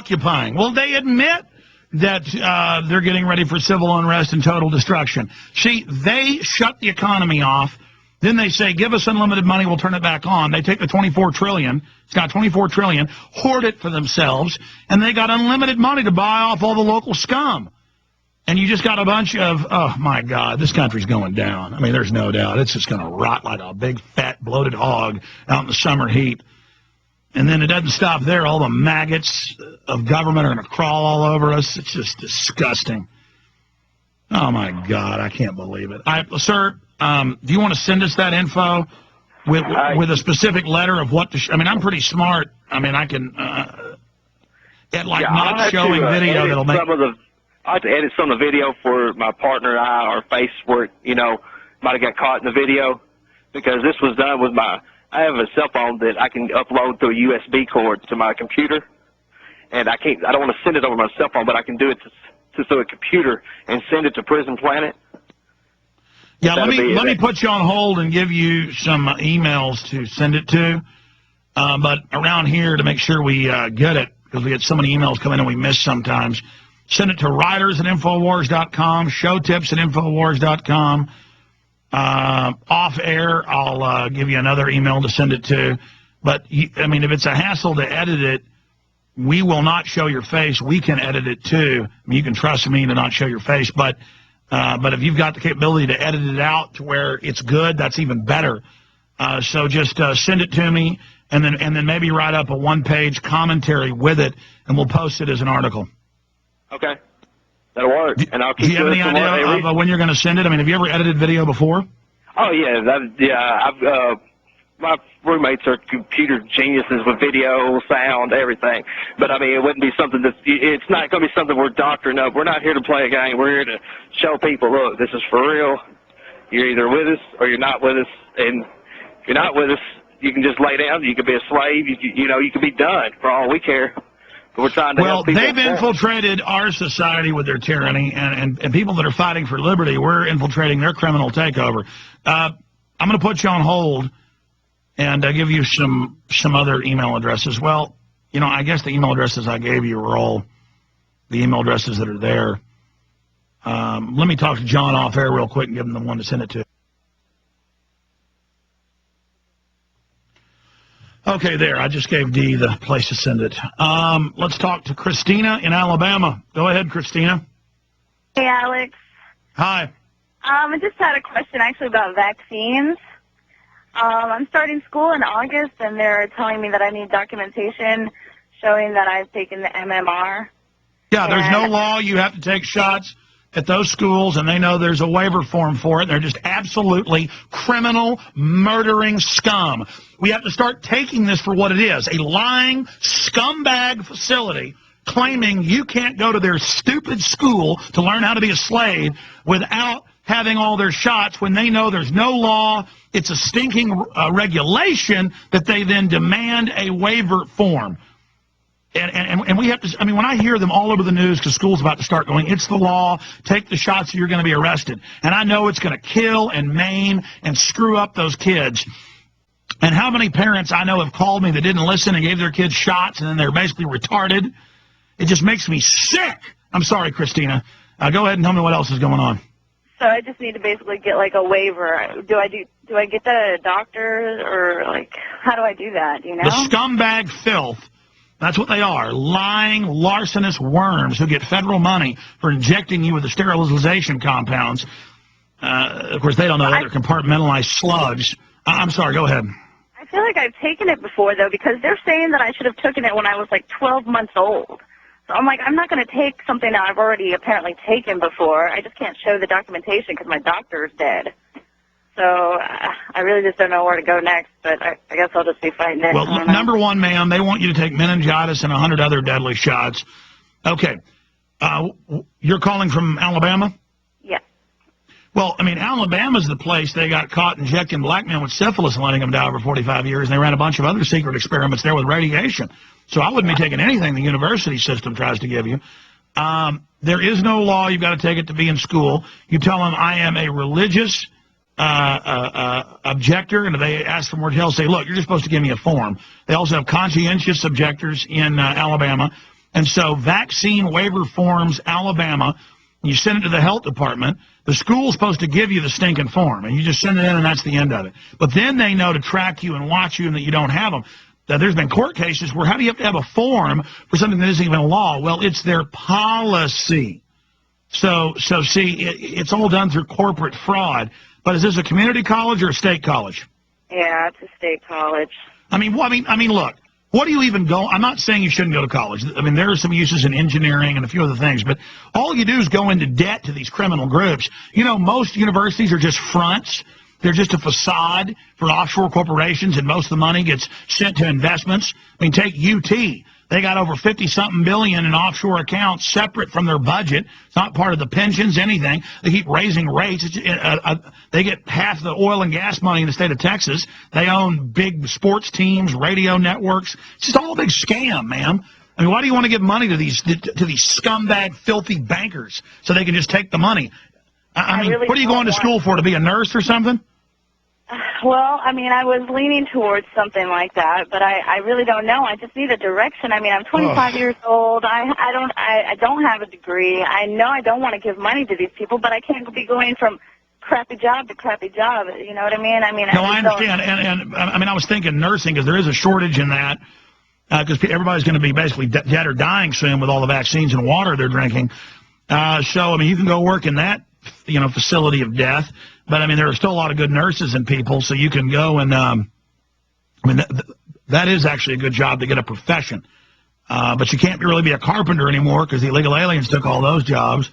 occupying. Well, they admit that they're getting ready for civil unrest and total destruction. See, they shut the economy off. Then they say, give us unlimited money, we'll turn it back on. They take the $24 trillion, it's got $24 trillion, hoard it for themselves, and they got unlimited money to buy off all the local scum. And you just got a bunch of, oh my God, this country's going down. I mean, there's no doubt. It's just going to rot like a big, fat, bloated hog out in the summer heat. And then it doesn't stop there. All the maggots of government are going to crawl all over us. It's just disgusting. Oh my God, I can't believe it. Sir, do you want to send us that info with a specific letter of what to I mean, I'm pretty smart. I mean, I can, not showing video that'll make... I have to edit some of the video for my partner and I, our face where, might have got caught in the video, because this was done with I have a cell phone that I can upload through a USB cord to my computer, and I don't want to send it over my cell phone, but I can do it through a computer and send it to Prison Planet. Yeah, let me put you on hold and give you some emails to send it to. But around here, to make sure we get it, because we get so many emails come in and we miss sometimes, send it to writers@infowars.com, showtips@infowars.com. Off air, I'll give you another email to send it to. But, I mean, if it's a hassle to edit it, we will not show your face. We can edit it, too. I mean, you can trust me to not show your face. But if you've got the capability to edit it out to where it's good, that's even better. So just send it to me, and then maybe write up a one-page commentary with it, and we'll post it as an article. Okay. That'll work. And I'll keep Do you have any idea of when you're going to send it? I mean, have you ever edited video before? Oh, yeah. My roommates are computer geniuses with video, sound, everything. But, I mean, it wouldn't be something it's not going to be something we're doctoring up. We're not here to play a game. We're here to show people, look, this is for real. You're either with us or you're not with us. And if you're not with us, you can just lay down. You could be a slave. You could be done for all we care. We're trying to help people. They've infiltrated our society with their tyranny, and people that are fighting for liberty, we're infiltrating their criminal takeover. I'm going to put you on hold and give you some other email addresses. Well, I guess the email addresses I gave you are all the email addresses that are there. Let me talk to John off air real quick and give him the one to send it to. Okay, there. I just gave Dee the place to send it. Let's talk to Christina in Alabama. Go ahead, Christina. Hey, Alex. Hi. I just had a question, actually, about vaccines. I'm starting school in August, and they're telling me that I need documentation showing that I've taken the MMR. Yeah, there's no law. You have to take shots at those schools, and they know there's a waiver form for it. They're just absolutely criminal, murdering scum. We have to start taking this for what it is, a lying scumbag facility claiming you can't go to their stupid school to learn how to be a slave without having all their shots when they know there's no law. It's a stinking regulation that they then demand a waiver form. And we have to, I mean, when I hear them all over the news because school's about to start going, it's the law, take the shots or you're going to be arrested. And I know it's going to kill and maim and screw up those kids. And how many parents I know have called me that didn't listen and gave their kids shots and then they're basically retarded. It just makes me sick. I'm sorry, Christina. Go ahead and tell me what else is going on. So I just need to basically get like a waiver. Do I get that at a doctor, or like how do I do that? Do you know? The scumbag filth. That's what they are, lying, larcenous worms who get federal money for injecting you with the sterilization compounds. Of course, they don't know that they're compartmentalized slugs. I'm sorry, go ahead. I feel like I've taken it before, though, because they're saying that I should have taken it when I was like 12 months old. So I'm like, I'm not going to take something that I've already apparently taken before. I just can't show the documentation because my doctor's dead. So I really just don't know where to go next, but I guess I'll just be fighting it. Well, number one, ma'am, they want you to take meningitis and 100 other deadly shots. Okay. You're calling from Alabama? Yes. Well, I mean, Alabama's the place they got caught injecting black men with syphilis and letting them die over 45 years, and they ran a bunch of other secret experiments there with radiation. So I wouldn't be taking anything the university system tries to give you. There is no law. You've got to take it to be in school. You tell them I am a religious objector, and if they ask for more details, say, look, you're just supposed to give me a form. They also have conscientious objectors in Alabama. And so vaccine waiver forms, Alabama, you send it to the health department. The school's supposed to give you the stinking form, and you just send it in, and that's the end of it. But then they know to track you and watch you and that you don't have them. Now, there's been court cases where how do you have to have a form for something that isn't even law? Well, it's their policy. So see, it's all done through corporate fraud. But is this a community college or a state college? Yeah, it's a state college. I mean, look. What do you even go? I'm not saying you shouldn't go to college. I mean, there are some uses in engineering and a few other things, but all you do is go into debt to these criminal groups. You know, most universities are just fronts. They're just a facade for offshore corporations, and most of the money gets sent to investments. I mean, take UT. They got over 50-something billion in offshore accounts separate from their budget. It's not part of the pensions, anything. They keep raising rates. They get half the oil and gas money in the state of Texas. They own big sports teams, radio networks. It's just all a big scam, man. I mean, why do you want to give money to these scumbag, filthy bankers so they can just take the money? I mean, really what are you going to school for, to be a nurse or something? Well, I mean, I was leaning towards something like that, but I really don't know. I just need a direction. I mean, I'm 25 years old. I don't have a degree. I know I don't want to give money to these people, but I can't be going from crappy job to crappy job. You know what I mean? I mean, no, I understand. And I mean, I was thinking nursing, because there is a shortage in that, because everybody's going to be basically dead or dying soon with all the vaccines and water they're drinking. So, I mean, you can go work in that, facility of death. But, I mean, there are still a lot of good nurses and people, so you can go and, I mean, that is actually a good job to get a profession. But you can't really be a carpenter anymore because the illegal aliens took all those jobs.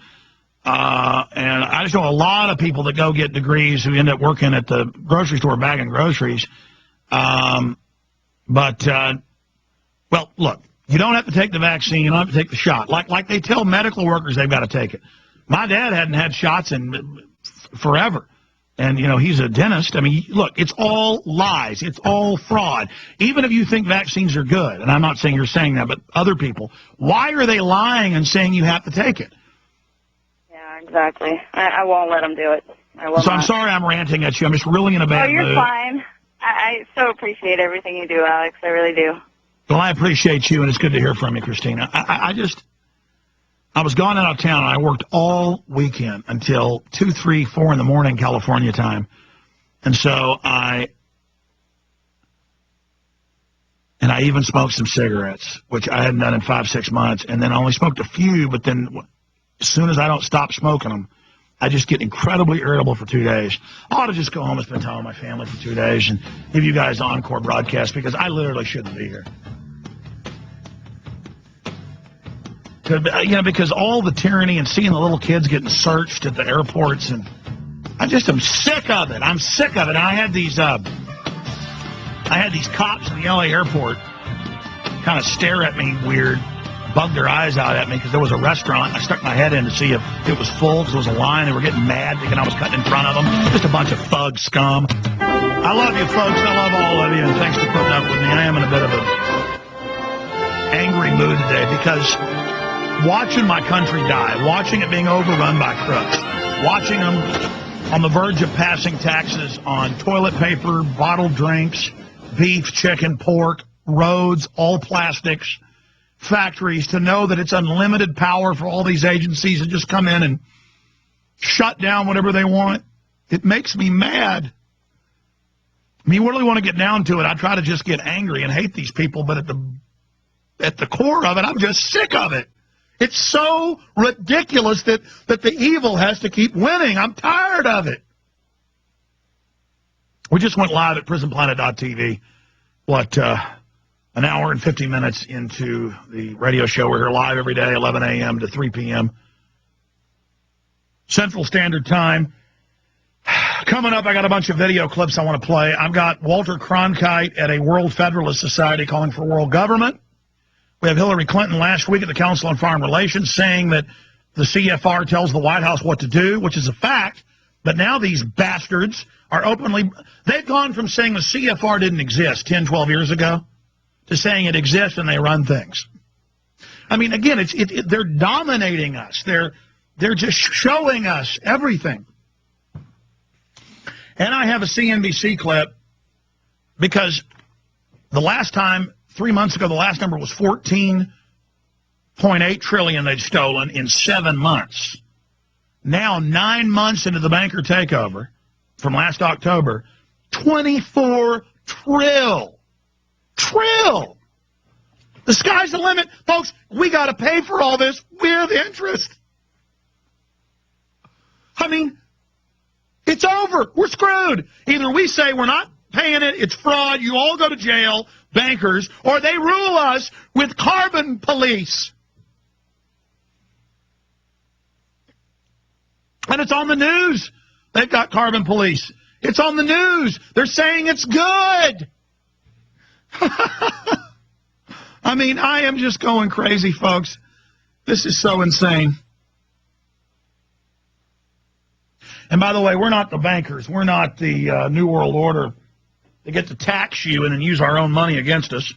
And I just know a lot of people that go get degrees who end up working at the grocery store bagging groceries. Well, look, you don't have to take the vaccine. You don't have to take the shot. Like they tell medical workers they've got to take it. My dad hadn't had shots in forever. And, he's a dentist. I mean, look, it's all lies. It's all fraud. Even if you think vaccines are good, and I'm not saying you're saying that, but other people, why are they lying and saying you have to take it? Yeah, exactly. I won't let them do it. I'm sorry I'm ranting at you. I'm just really in a bad mood. Oh, you're fine. I so appreciate everything you do, Alex. I really do. Well, I appreciate you, and it's good to hear from you, Christina. I was gone out of town, and I worked all weekend until 2, 3, 4 in the morning California time. And so I even smoked some cigarettes, which I hadn't done in 5, 6 months, and then I only smoked a few, but then as soon as I don't stop smoking them, I just get incredibly irritable for 2 days. I ought to just go home and spend time with my family for 2 days and give you guys encore broadcast, because I literally shouldn't be here. Because all the tyranny and seeing the little kids getting searched at the airports, and I just am sick of it. I'm sick of it. And I had these cops in the LA airport kind of stare at me weird, bug their eyes out at me because there was a restaurant. I stuck my head in to see if it was full because there was a line. They were getting mad thinking I was cutting in front of them. Just a bunch of thug scum. I love you, folks. I love all of you, and thanks for putting up with me. I am in a bit of an angry mood today because watching my country die, watching it being overrun by crooks, watching them on the verge of passing taxes on toilet paper, bottled drinks, beef, chicken, pork, roads, all plastics, factories, to know that it's unlimited power for all these agencies to just come in and shut down whatever they want. It makes me mad. I mean, you really want to get down to it, I try to just get angry and hate these people, but at the core of it, I'm just sick of it. It's so ridiculous that the evil has to keep winning. I'm tired of it. We just went live at prisonplanet.tv, an hour and 50 minutes into the radio show. We're here live every day, 11 a.m. to 3 p.m. Central Standard Time. Coming up, I got a bunch of video clips I want to play. I've got Walter Cronkite at a World Federalist Society calling for world government. We have Hillary Clinton last week at the Council on Foreign Relations saying that the CFR tells the White House what to do, which is a fact. But now these bastards are openly, they've gone from saying the CFR didn't exist 10, 12 years ago to saying it exists and they run things. I mean, again, they're dominating us. They're just showing us everything. And I have a CNBC clip because the last time, 3 months ago, the last number was 14 $0.8 trillion they'd stolen in 7 months. Now, 9 months into the banker takeover from last October, 24 trill. The sky's the limit. Folks, we got to pay for all this with interest. I mean, it's over. We're screwed. Either we say we're not paying it, it's fraud, you all go to jail, bankers, or they rule us with carbon police. And it's on the news. They've got carbon police. It's on the news. They're saying it's good. I mean, I am just going crazy, folks. This is so insane. And by the way, we're not the bankers. We're not the New World Order. They get to tax you and then use our own money against us.